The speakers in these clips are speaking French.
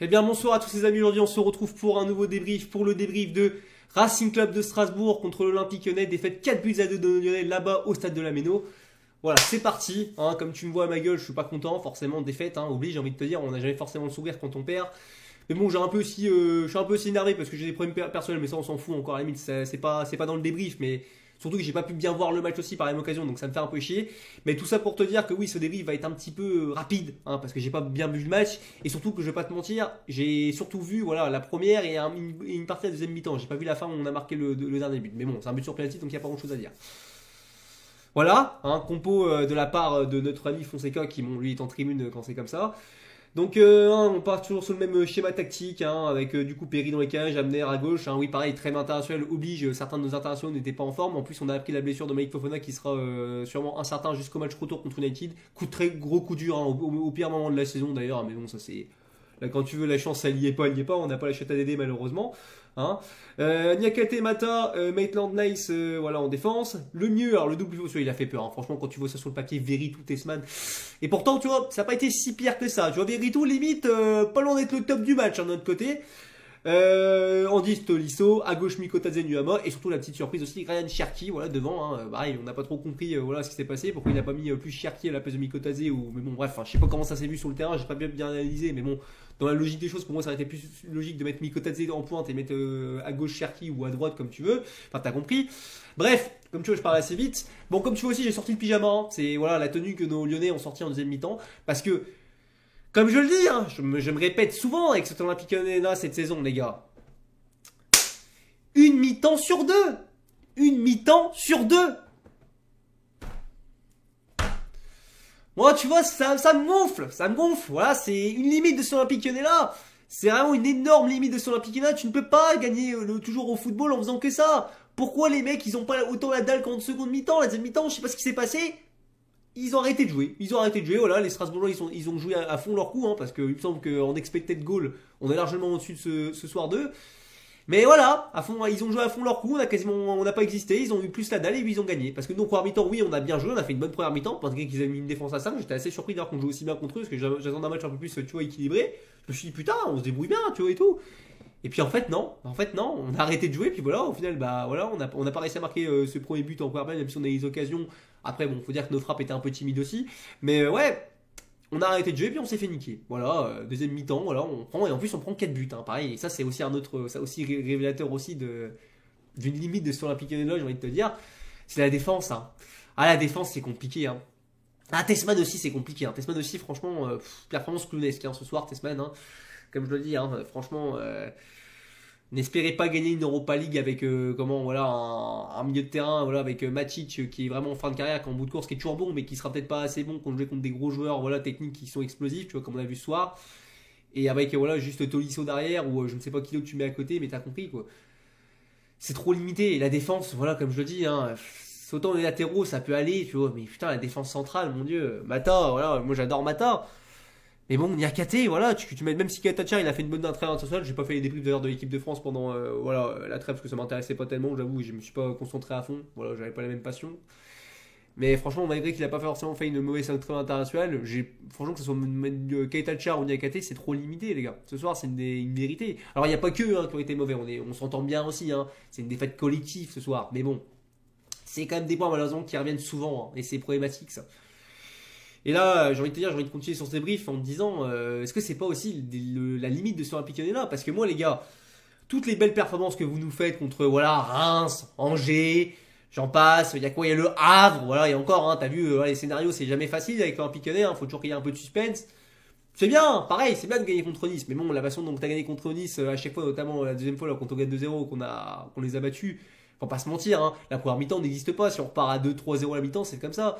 Eh bien bonsoir à tous les amis, aujourd'hui on se retrouve pour un nouveau débrief, pour le débrief de Racing Club de Strasbourg contre l'Olympique Lyonnais, défaite 4-2 de Lyonnais là-bas au stade de la Méno. Voilà, c'est parti, hein, comme tu me vois à ma gueule, je suis pas content, forcément défaite, oublie, j'ai envie de te dire, on n'a jamais forcément le sourire quand on perd. Mais bon, je suis un peu aussi énervé parce que j'ai des problèmes personnels, mais ça on s'en fout encore, à la limite, c'est pas dans le débrief, mais surtout que j'ai pas pu bien voir le match aussi par la même occasion, donc ça me fait un peu chier. Mais tout ça pour te dire que oui, ce débrief va être un petit peu rapide, parce que j'ai pas bien vu le match, et surtout que je vais pas te mentir, j'ai surtout vu voilà la première et une partie de la deuxième mi-temps. J'ai pas vu la fin où on a marqué le dernier but, mais bon, c'est un but sur penalty, donc il y a pas grand chose à dire. Voilà, compo de la part de notre ami Fonseca qui lui est en tribune quand c'est comme ça. Donc on part toujours sur le même schéma tactique, avec du coup Perry dans les cages, Abner à gauche. Oui, pareil, trêve internationale oblige, certains de nos internationaux n'étaient pas en forme. En plus, on a appris la blessure de Malik Fofana qui sera sûrement incertain jusqu'au match retour contre United. Très gros coup dur, au pire moment de la saison d'ailleurs, mais bon, ça c'est... Là, quand tu veux la chance, elle y est pas, on n'a pas la chute à Dédé malheureusement. Niakate Mata, Maitland Nice, voilà en défense. Le mieux, alors le double pivot, il a fait peur. Franchement, quand tu vois ça sur le papier, Veretout, Tessman. Et pourtant, tu vois, ça n'a pas été si pire que ça. Tu vois, Veretout, limite, pas loin d'être le top du match, de notre côté. Andy Tolisso, à gauche Mikotadze Nuama, et surtout la petite surprise aussi, Ryan Cherki, voilà, devant. Pareil, on n'a pas trop compris voilà, ce qui s'est passé, pourquoi il n'a pas mis plus Cherki à la place de Mikotadze, mais bon, bref, je sais pas comment ça s'est vu sur le terrain, j'ai pas bien analysé, mais bon, dans la logique des choses, pour moi, ça aurait été plus logique de mettre Mikotadze en pointe et mettre à gauche Cherki ou à droite, comme tu veux. Enfin, t'as compris. Bref, comme tu vois, je parle assez vite. Bon, comme tu vois aussi, j'ai sorti le pyjama. C'est voilà la tenue que nos Lyonnais ont sorti en deuxième mi-temps. Parce que, comme je le dis, je me répète souvent avec cet Olympique Lyonnais-là cette saison, les gars. Une mi-temps sur deux. Une mi-temps sur deux. Moi, tu vois, ça me gonfle, Voilà, c'est une limite de ce Olympique Lyonnais-là. C'est vraiment une énorme limite de ce Olympique Lyonnais. Tu ne peux pas gagner toujours au football en faisant que ça. Pourquoi les mecs, ils ont pas autant la dalle qu'en seconde mi-temps? La deuxième mi-temps, je sais pas ce qui s'est passé. Ils ont arrêté de jouer. Voilà, les Strasbourgeois, ils ont joué à fond leur coup, parce qu'il me semble qu'en expected goal, on est largement au-dessus de ce soir 2. Mais voilà, à fond, ils ont joué à fond leur coup, on n'a pas existé, ils ont eu plus la dalle et puis ils ont gagné. Parce que nous, en première mi-temps, oui, on a bien joué, on a fait une bonne première mi-temps, malgré qu'ils avaient mis une défense à 5, j'étais assez surpris d'ailleurs qu'on joue aussi bien contre eux, parce que j'attendais un match un peu plus, tu vois, équilibré. Je me suis dit, putain, on se débrouille bien, tu vois, et tout. Et puis en fait non, on a arrêté de jouer, puis voilà, au final, bah voilà, on n'a pas réussi à marquer ce premier but en première période, même si on a eu des occasions. Après, bon, faut dire que nos frappes étaient un peu timides aussi, mais ouais, on a arrêté de jouer, puis on s'est fait niquer. Voilà, deuxième mi-temps, voilà, on prend, et en plus on prend 4 buts, pareil, et ça c'est aussi ça aussi révélateur aussi d'une limite de ce Olympique Lyonnais, j'ai envie de te dire, c'est la défense, la défense c'est compliqué, Tessman aussi c'est compliqué, Tessman aussi, franchement, performance clownesque, ce soir, Tessman, comme je le dis, franchement, n'espérez pas gagner une Europa League avec un milieu de terrain avec Matic qui est vraiment en fin de carrière, qui est en bout de course, qui est toujours bon, mais qui sera peut-être pas assez bon quand on joue contre des gros joueurs techniques qui sont explosifs, tu vois, comme on a vu ce soir. Et avec juste Tolisso derrière, ou je ne sais pas qui d'autre tu mets à côté, mais t'as compris quoi. C'est trop limité. Et la défense, voilà, comme je le dis, autant les latéraux ça peut aller, tu vois, mais putain, la défense centrale, mon dieu, Mata, voilà, moi j'adore Mata. Mais bon, Niakate, voilà, tu mets, même si Katachar il a fait une bonne trêve internationale, j'ai pas fait les débriefs d'ailleurs de l'équipe de France pendant la trêve parce que ça m'intéressait pas tellement, j'avoue, je me suis pas concentré à fond, voilà, j'avais pas la même passion. Mais franchement, malgré qu'il a pas forcément fait une mauvaise trêve internationale, franchement que ce soit Katachar ou Niakate, c'est trop limité les gars. Ce soir, c'est une vérité. Alors il y a pas que qui ont été mauvais, on s'entend bien aussi, c'est une défaite collective ce soir, mais bon, c'est quand même des points malheureusement qui reviennent souvent, et c'est problématique ça. Et là, j'ai envie de continuer sur ce débrief en me disant, est-ce que c'est pas aussi la limite de ce Olympique Lyonnais-là? Parce que moi, les gars, toutes les belles performances que vous nous faites contre Reims, Angers, j'en passe, il y a quoi? Il y a le Havre, voilà, et encore, t'as vu, les scénarios, c'est jamais facile avec l'Olympique Lyonnais, faut toujours qu'il y ait un peu de suspense. C'est bien, pareil, c'est bien de gagner contre Nice, mais bon, la façon dont t'as gagné contre Nice, à chaque fois, notamment la deuxième fois, là, quand on gagne 2-0, qu'on les a battus, faut pas se mentir, la première mi-temps n'existe pas, si on repart à 2-3-0 à la mi-temps, c'est comme ça.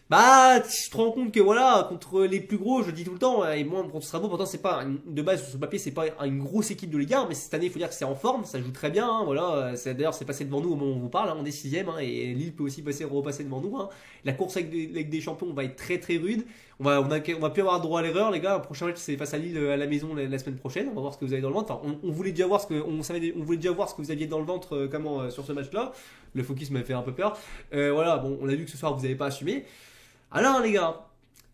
Bah, tu te rends compte que voilà, contre les plus gros, je le dis tout le temps, et moi contre Strasbourg, pourtant c'est pas de base sur ce papier, c'est pas une grosse équipe de Ligue 1, mais cette année il faut dire que c'est en forme, ça joue très bien, voilà, d'ailleurs c'est passé devant nous au moment où on vous parle, on est 6ème, et Lille peut aussi repasser devant nous. La course avec des champions va être très très rude, on va plus avoir droit à l'erreur les gars, le prochain match c'est face à Lille à la maison la semaine prochaine, on va voir ce que vous avez dans le ventre, enfin on voulait déjà voir on voulait déjà voir ce que vous aviez dans le ventre sur ce match là, le focus m'a fait un peu peur, voilà, bon on a vu que ce soir vous n'avez pas assumé. Alors les gars,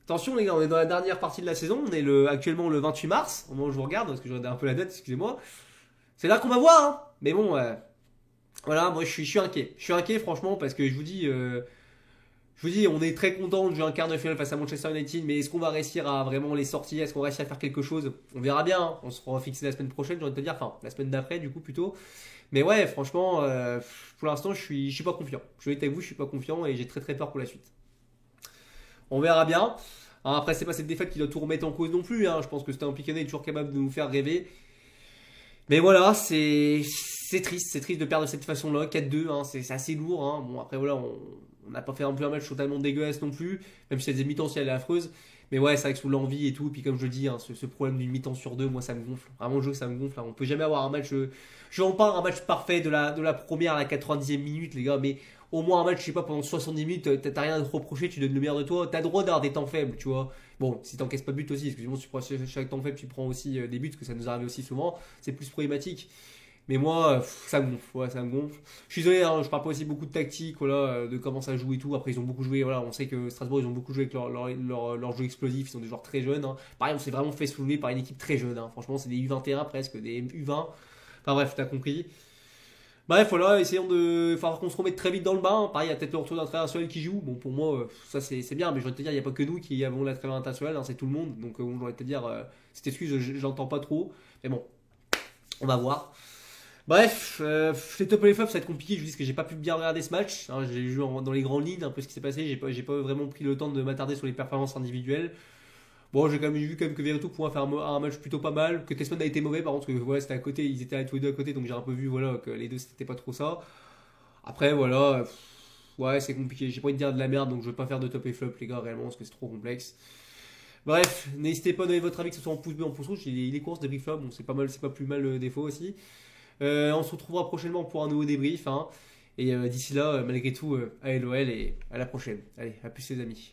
Attention les gars, on est dans la dernière partie de la saison, on est actuellement le 28 mars, au moment où je vous regarde, parce que je regarde un peu la date, excusez-moi. C'est là qu'on va voir, hein. Mais bon, voilà, moi je suis inquiet. Je suis inquiet franchement parce que je vous dis, on est très content de jouer un quart de finale face à Manchester United, mais est-ce qu'on va réussir à vraiment les sortir? Est-ce qu'on va réussir à faire quelque chose? On verra bien, hein. On se fera fixer la semaine prochaine, j'ai envie de te dire, enfin la semaine d'après du coup plutôt. Mais ouais, franchement, pour l'instant je suis pas confiant. Je vais être avec vous, je suis pas confiant et j'ai très très peur pour la suite. On verra bien. Hein, après, c'est pas cette défaite qui doit tout remettre en cause non plus, hein. Je pense que c'était un Piquet est toujours capable de nous faire rêver. Mais voilà, c'est triste de perdre de cette façon-là, 4-2, hein, c'est assez lourd, hein. Bon après voilà, on n'a pas fait un peu un match totalement dégueulasse non plus, même si la deuxième mi-temps si elle est affreuse. Mais ouais, c'est vrai que sous l'envie et tout, et puis comme je le dis, hein, ce problème d'une mi-temps sur deux, moi ça me gonfle. Vraiment le jeu ça me gonfle, hein. On peut jamais avoir un match, je en parle un match parfait de la première à la 90e minute les gars, mais au moins un match, je sais pas, pendant 70 minutes, t'as rien à te reprocher, tu donnes le meilleur de toi, t'as le droit d'avoir des temps faibles, tu vois. Bon, si t'encaisses pas de but aussi, excusez-moi, si tu prends chaque temps faible, tu prends aussi des buts, parce que ça nous arrive aussi souvent, c'est plus problématique. Mais moi, ça me gonfle, ouais, ça me gonfle. Je suis désolé, hein, je parle pas aussi beaucoup de tactique, voilà, de comment ça joue et tout. Après, ils ont beaucoup joué, voilà, on sait que Strasbourg, ils ont beaucoup joué avec leur jeu explosif, ils sont des joueurs très jeunes, hein. Pareil, on s'est vraiment fait soulever par une équipe très jeune, hein. Franchement, c'est des U21 presque, des U20. Enfin bref, t'as compris. Bref, voilà, essayons de. Il va falloir qu'on se remette très vite dans le bain. Pareil, il y a peut-être le retour d'un international qui joue. Bon, pour moi, ça c'est bien, mais j'ai envie de te dire, il n'y a pas que nous qui avons la trêve internationale, hein, c'est tout le monde. Donc, bon, j'ai envie de te dire, cette excuse, j'entends pas trop. Mais bon, on va voir. Bref, les top et les flops, ça va être compliqué. Je vous dis que j'ai pas pu bien regarder ce match, hein. J'ai vu dans les grandes lignes un peu ce qui s'est passé. J'ai pas vraiment pris le temps de m'attarder sur les performances individuelles. Bon, j'ai quand même vu quand même que Verretou pouvait faire un match plutôt pas mal, que Tesman a été mauvais par contre, que ouais, c'était à côté, ils étaient tous les deux à côté, donc j'ai un peu vu voilà que les deux c'était pas trop ça. Après voilà, ouais c'est compliqué, j'ai pas envie de dire de la merde, donc je vais pas faire de top et flop les gars réellement parce que c'est trop complexe. Bref, n'hésitez pas à donner votre avis, que ce soit en pouce bleu, en pouce rouge, les courses des flop, bon c'est pas mal, c'est pas plus mal des fois aussi. On se retrouvera prochainement pour un nouveau débrief, hein. Et d'ici là, malgré tout, allez l'OL et à la prochaine. Allez, à plus les amis.